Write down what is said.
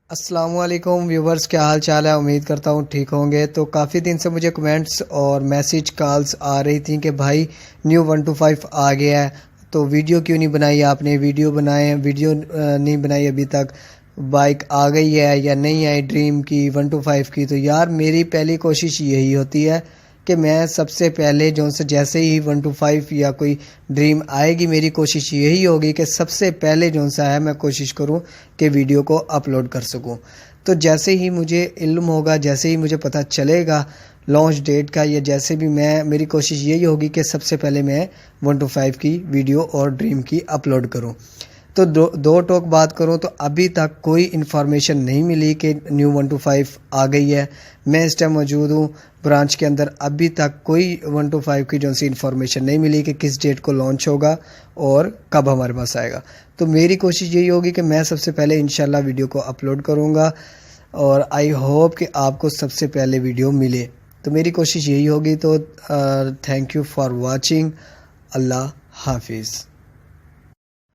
السلام علیکم ویورز، کیا حال چال ہے؟ امید کرتا ہوں ٹھیک ہوں گے۔ تو کافی دن سے مجھے کمنٹس اور میسیج کالز آ رہی تھیں کہ بھائی نیو 125 آ گیا ہے تو ویڈیو کیوں نہیں بنائی آپ نے؟ ویڈیو نہیں بنائی ابھی تک، بائک آ گئی ہے یا نہیں آئی ڈریم کی 125 کی؟ تو یار میری پہلی کوشش یہی ہوتی ہے کہ میں سب سے پہلے جیسے ہی 125 یا کوئی ڈریم آئے گی، میری کوشش یہی ہوگی کہ سب سے پہلے ہے میں کوشش کروں کہ ویڈیو کو اپلوڈ کر سکوں۔ تو جیسے ہی مجھے علم ہوگا، جیسے ہی مجھے پتہ چلے گا لانچ ڈیٹ کا، یا جیسے بھی میری کوشش یہی ہوگی کہ سب سے پہلے میں 125 کی ویڈیو اور ڈریم کی اپلوڈ کروں۔ تو دو ٹوک بات کروں تو ابھی تک کوئی انفارمیشن نہیں ملی کہ نیو 125 آ گئی ہے۔ میں اس ٹائم موجود ہوں برانچ کے اندر، ابھی تک کوئی 125 کی انفارمیشن نہیں ملی کہ کس ڈیٹ کو لانچ ہوگا اور کب ہمارے پاس آئے گا۔ تو میری کوشش یہی ہوگی کہ میں سب سے پہلے انشاءاللہ ویڈیو کو اپلوڈ کروں گا، اور آئی ہوپ کہ آپ کو سب سے پہلے ویڈیو ملے۔ تو میری کوشش یہی ہوگی۔ تو تھینک یو فار واچنگ۔ اللہ حافظ۔